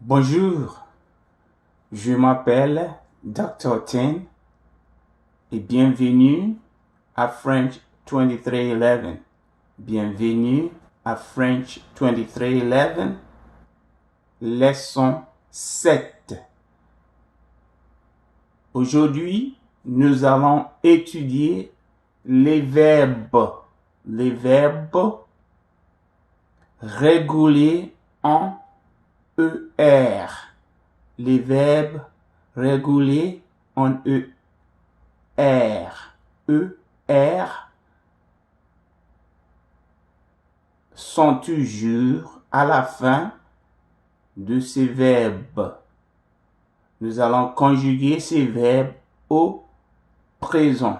Bonjour, je m'appelle Dr. Tin et bienvenue à French 2311. Bienvenue à French 2311, leçon 7. Aujourd'hui, nous allons étudier les verbes réguliers en ER. Les verbes réguliers en ER. ER sont toujours à la fin de ces verbes. Nous allons conjuguer ces verbes au présent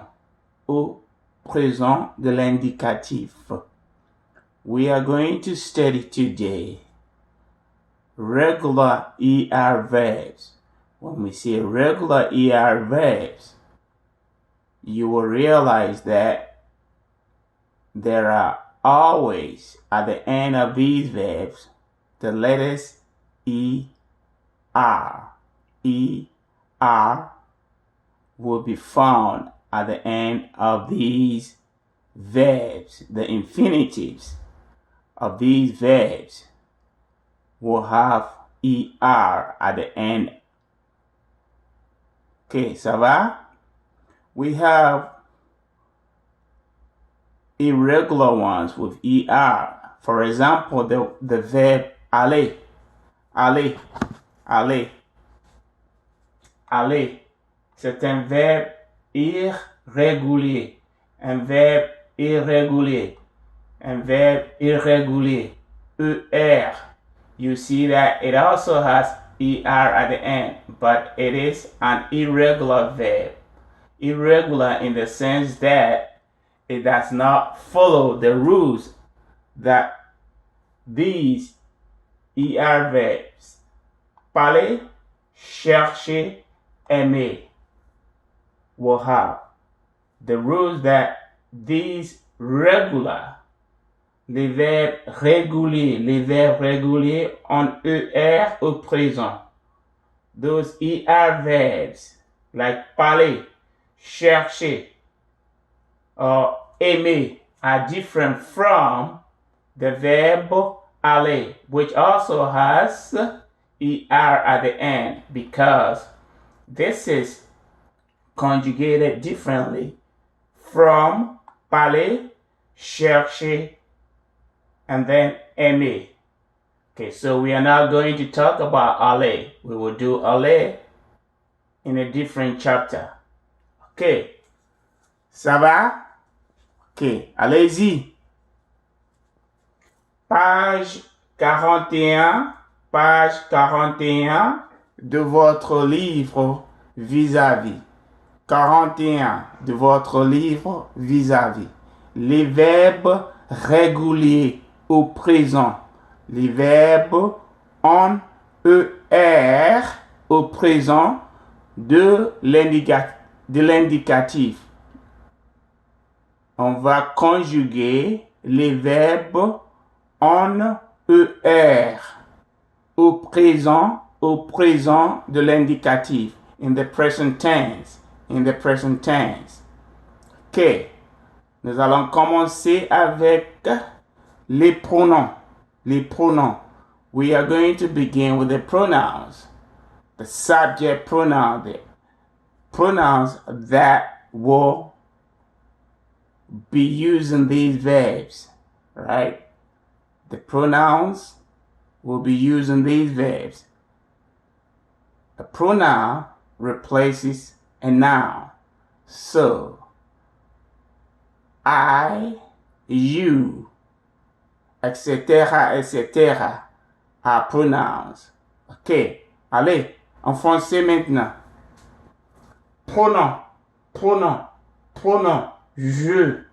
de l'indicatif. We are going to study today regular ER verbs. When we say regular ER verbs, you will realize that there are always at the end of these verbs the letters ER. ER will be found at the end of these verbs. The infinitives of these verbs will have ER at the end. Okay, ça va? We have irregular ones with ER. For example, the verb aller. Aller. Aller. Aller. C'est un verbe irrégulier. Un verbe irrégulier. Un verbe irrégulier. ER. You see that it also has ER at the end, but it is an irregular verb. Irregular in the sense that it does not follow the rules that these ER verbs, parler, chercher, aimer, will have. The rules that these les verbes réguliers en ER au présent. Those ER verbs like parler, chercher, or aimer are different from the verb aller, which also has ER at the end because this is conjugated differently from parler, chercher, and then aimer. Okay, so we are now going to talk about aller. We will do aller in a different chapter. Okay, ça va? Ok, allez-y. Page 41 de votre livre vis-à-vis. 41 de votre livre vis-à-vis. Les verbes réguliers au présent. Les verbes en ER au présent de l'indicatif. On va conjuguer les verbes en ER au présent de l'indicatif. In the present tense. Ok. Nous allons commencer avec les pronoms. We are going to begin with the pronouns. The subject pronoun, the pronouns that will be using these verbs, right? The pronouns will be using these verbs. A pronoun replaces a noun. So, I, you, etc. are pronouns. Ok, allez, en français maintenant. Pronom. Je,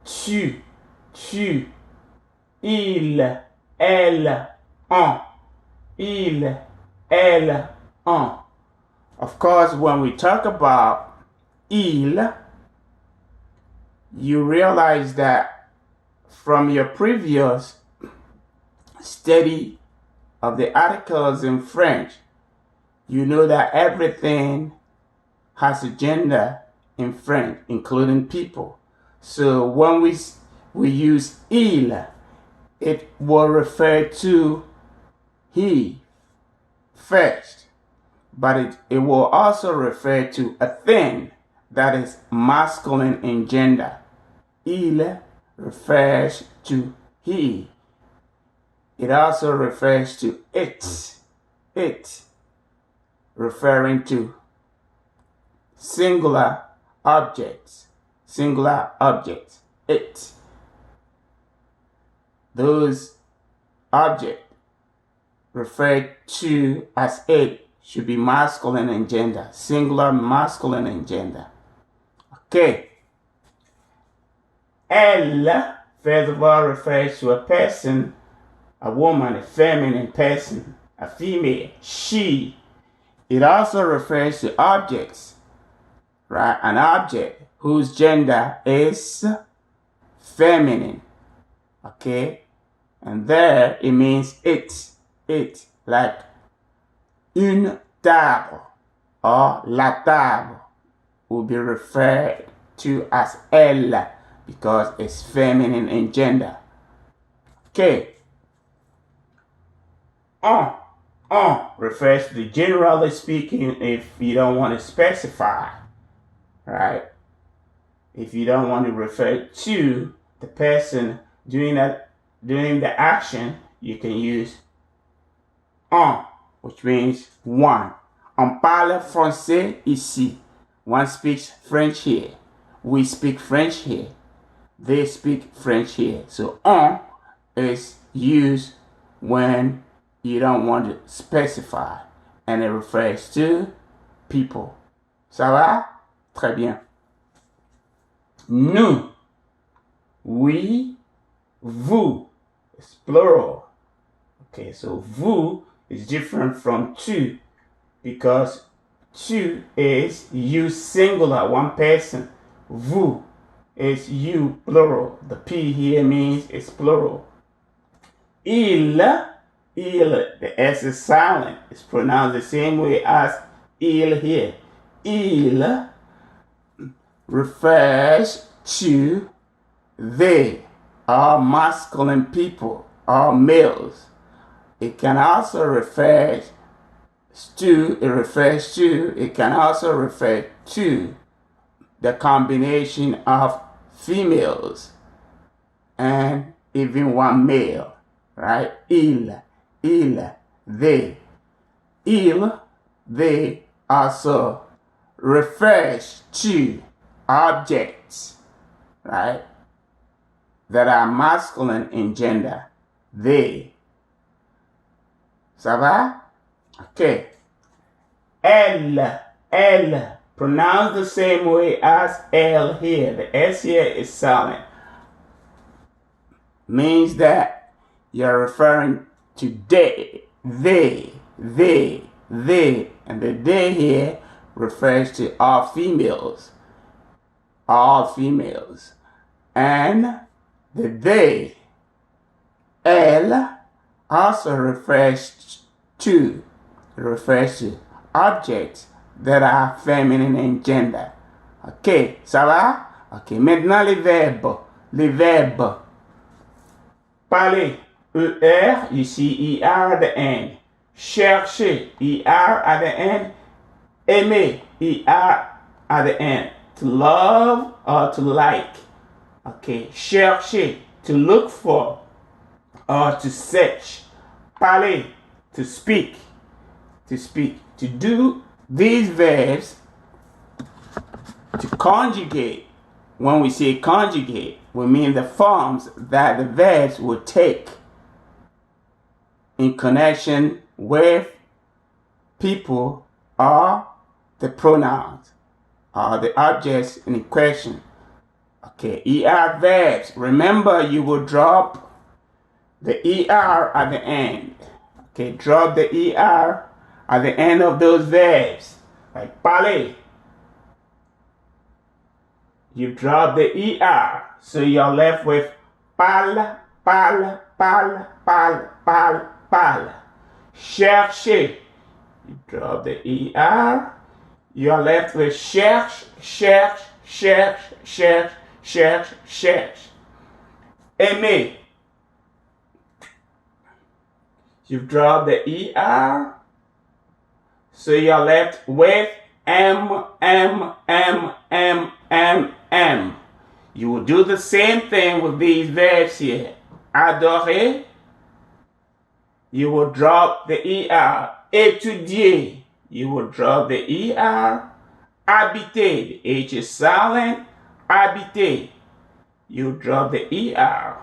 tu, il, elle, on. Of course, when we talk about il, you realize that from your previous study of the articles in French, you know that everything has a gender in French, including people. So when we use il, it will refer to he first, but it will also refer to a thing that is masculine in gender. Il refers to he. It also refers to it, referring to singular objects, it. Those objects referred to as it should be masculine in gender, singular masculine in gender. Okay. Elle, first of all, refers to a person, a woman, a feminine person, a female, she. It also refers to objects, right? An object whose gender is feminine, okay? And there it means it, like une table or la table will be referred to as elle because it's feminine in gender. Okay. On refers to the generally speaking if you don't want to specify, right? If you don't want to refer to the person doing the action, you can use on, which means one. On parle français ici. One speaks French here. We speak French here. They speak French here. So on is used when you don't want to specify, and it refers to people. Ça va? Très bien. Nous, we, vous. It's plural. Okay, so vous is different from tu because tu is you singular, one person. Vous is you plural. The P here means it's plural. Il, the S is silent. It's pronounced the same way as il here. Il refers to they, all masculine people, all males. It can also refer to, it can also refer to the combination of females and even one male, right? Il, they. Il, they also refers to objects, right, that are masculine in gender. They. Ça va? Okay. Elle, pronounced the same way as L here. The S here is silent. Means that you're referring to they, and the they here refers to all females. And the they, elle, also refers to objects that are feminine in gender. Ok, ça va? Ok, maintenant les verbes. Parler, ER, you see ER at the end. Chercher, ER at the end. Aimer, ER at the end. To love or to like. Okay, chercher, to look for or to search. Parler, to speak. To do these verbs, to conjugate. When we say conjugate, we mean the forms that the verbs will take in connection with people or the pronouns or the objects in question. Okay, ER verbs. Remember, you will drop the ER at the end. Okay, drop the ER at the end of those verbs. Like parler. You drop the ER. So you're left with parle. chercher. You drop the ER. You are left with cherche, cherche, cherche, cherche, cherche, cherche. Aimer. You drop the ER. So you are left with M, M, M, M, M, M. You will do the same thing with these verbs here. Adorer. You will drop the ER. Étudier. You will drop the ER. Habiter. The H is silent. Habiter. You drop the ER.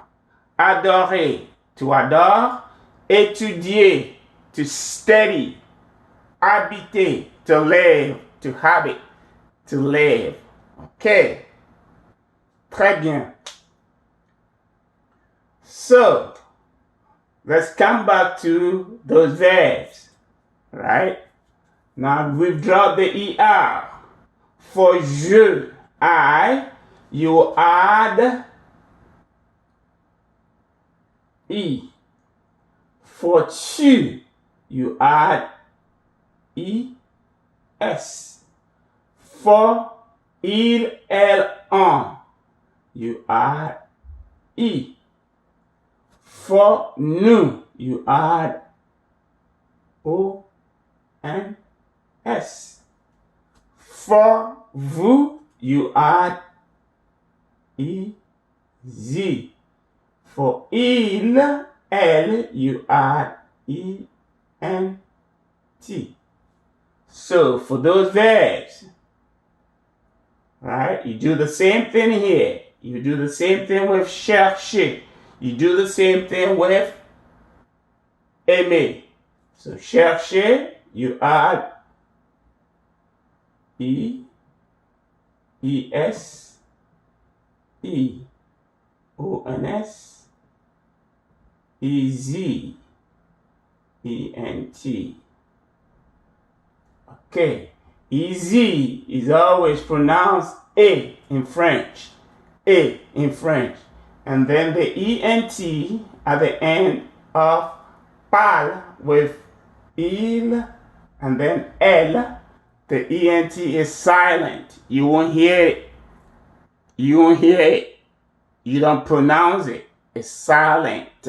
Adorer. To adore. Étudier. To study. Habiter. To live. To habit. To live. Okay. Très bien. So, let's come back to those verbs, right? Now, we've dropped the ER. For je, I, you add E. For tu, you add ES. For il, elle, on, you add E. For nous, you add O and S. For vous, you add EZ. For il, elle, you add ENT. So for those verbs, right, you do the same thing here. You do the same thing with chercher. You do the same thing with aimer. So chercher, you add E, ES, E, ONS, EZ, ENT. Okay. Easy is always pronounced A in French. A in French. And then the ENT at the end of parle with il and then elle. The ENT is silent. You won't hear it. You won't hear it. You don't pronounce it. It's silent.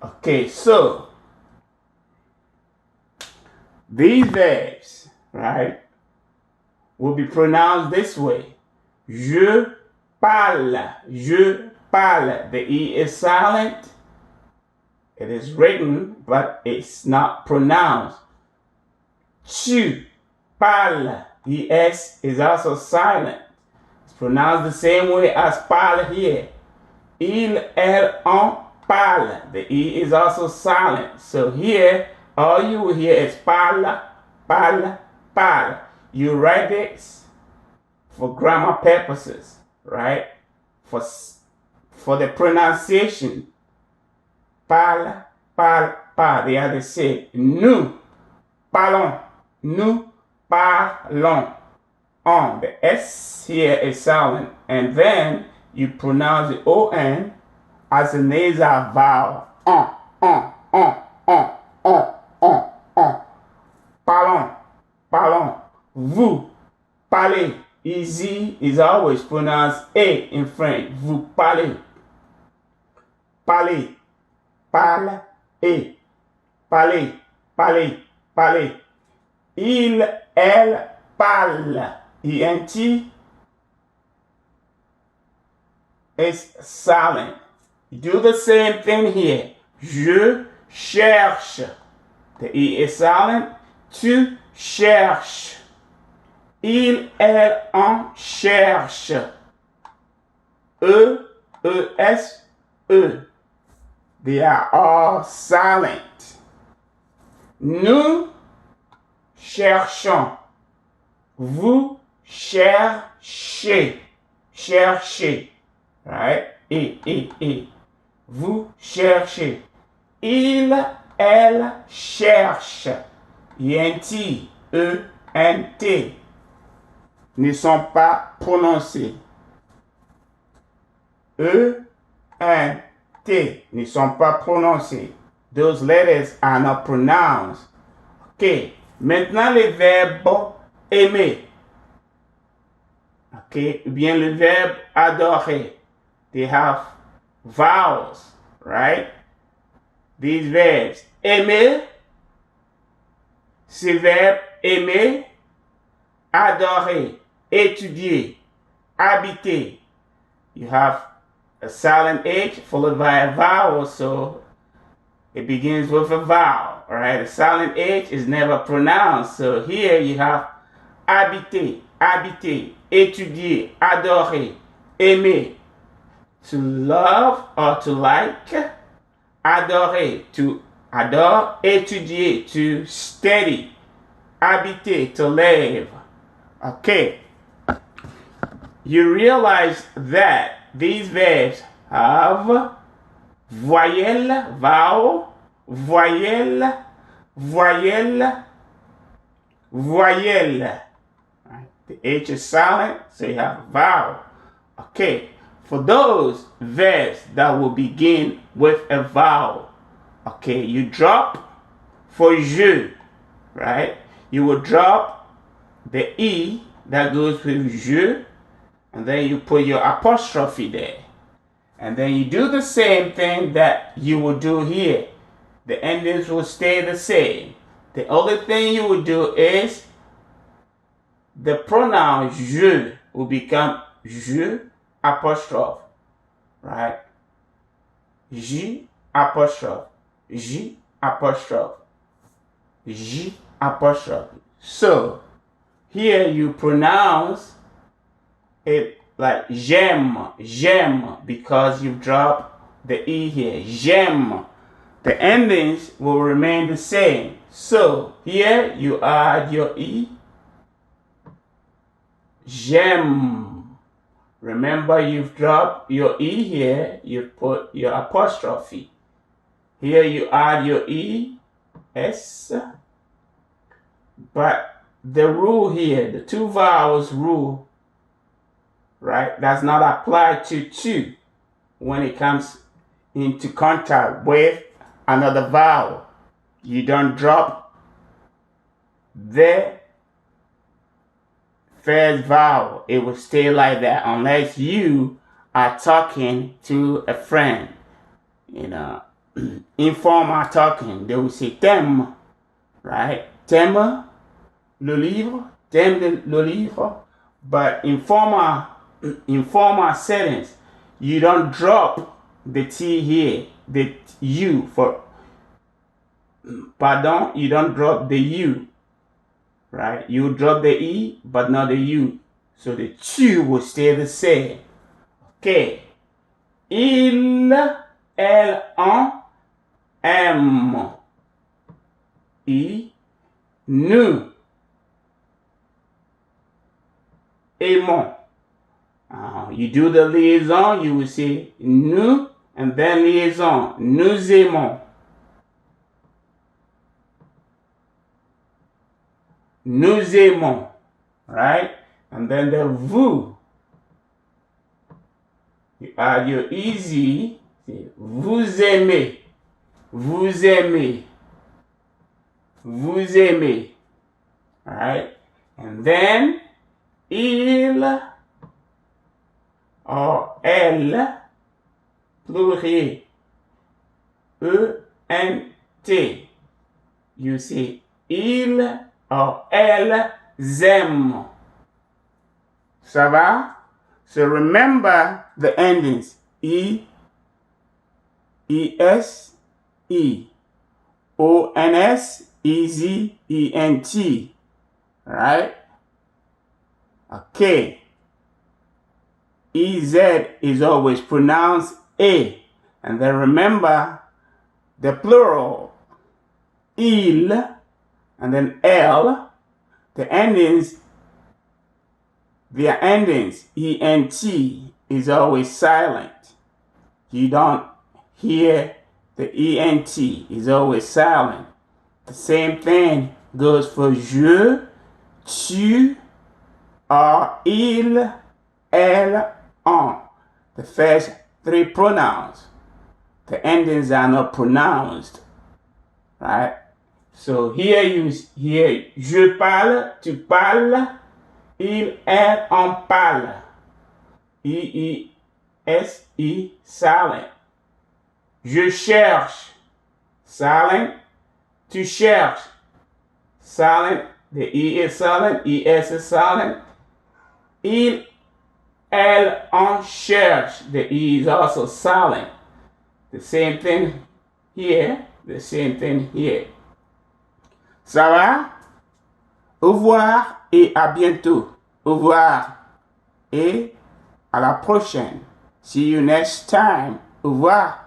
Okay, so these verbs, right, will be pronounced this way. Je parle. Je parle. The E is silent. It is written, but it's not pronounced. Tu parles. The S is also silent. It's pronounced the same way as parle here. Il, elle, on parle. The E is also silent. So here, all you will hear is parle, parle, parle. You write this for grammar purposes, right? For the pronunciation. Parle, parle, parle. They are the same. Nous parlons. Nous parlons. On. The S here is silent. And then you pronounce the O-N as a nasal vowel. Parlons. Parlons. Vous parlez. Easy is always pronounced A in French. Vous parlez. Parlez. Parle. Et. Parlez. Parlez. Parlez. Il, elle, parle. ENT is silent. Do the same thing here. Je cherche. The E is silent. Tu cherches. Il, elle, on cherche. E, ES, E. They are all silent. Nous cherchons. Vous cherchez. Cherchez. Right? Et. Vous cherchez. Il, elle cherche. ENT, E-N-T ne sont pas prononcés. E-N-T ne sont pas prononcés. those letters are not pronounced. Ok, maintenant les verbes aimer. Ok, ou bien le verbe adorer. They have vowels, right? These verbs. Aimer, ce verbe aimer, adorer, étudier, habiter. You have a silent H followed by a vowel, so it begins with a vowel, right? A silent H is never pronounced, so here you have habiter, habiter, étudier, adorer, aimer, to love or to like, adorer, to adore, étudier, to study, habiter, to live. Okay. You realize that these verbs have voyelle, vowel, voyelle, voyelle, voyelle. Right. The H is silent, so you have a vowel. Okay, for those verbs that will begin with a vowel, okay, you drop for je, right? You will drop the E that goes with je, and then you put your apostrophe there. And then you do the same thing that you will do here. The endings will stay the same. The only thing you will do is the pronoun je will become je apostrophe, right? Je apostrophe, je apostrophe, je apostrophe. So here you pronounce it like j'aime, j'aime, because you've dropped the E here. J'aime. The endings will remain the same. So here you add your E. J'aime. Remember, you've dropped your E here. You've put your apostrophe. Here you add your E, S. But the rule here, the two vowels rule, right, does not apply to when it comes into contact with another vowel. You don't drop the first vowel. It will stay like that unless you are talking to a friend. You know, informal talking, they will say t'aimes, right? T'aimes le livre, t'aimes le livre. But informal settings, you don't drop the T here, the U for pardon, you don't drop the U, right? You drop the E, but not the U. So the tu will stay the same. Okay. Il, elle, on aime. I, nous aimons. You do the liaison, you will say nous and then liaison. Nous aimons. Nous aimons. Right? And then the vous. You add your easy. Vous aimez. Vous aimez. Vous aimez. Alright? And then il or elle, pluriel, E-N-T. You say il or elles aiment. Ça va? So remember the endings. E, E-S, E. O-N-S, E-Z, E-N-T. Right? Okay. EZ is always pronounced A. And then remember the plural. Il, and then L. The endings, their endings, ENT, is always silent. You don't hear the ENT, is always silent. The same thing goes for je, tu, or il, elle, on. The first three pronouns. The endings are not pronounced. Right? So here je parle, tu parles, il, elle, on parle. I-I-S-I, silent. Je cherche, silent. Tu cherches, silent. The E is silent, ES is silent. Il, elle, on cherche. The E is also silent. The same thing here, the same thing here. Ça va? Au revoir et à bientôt. Au revoir et à la prochaine. See you next time. Au revoir.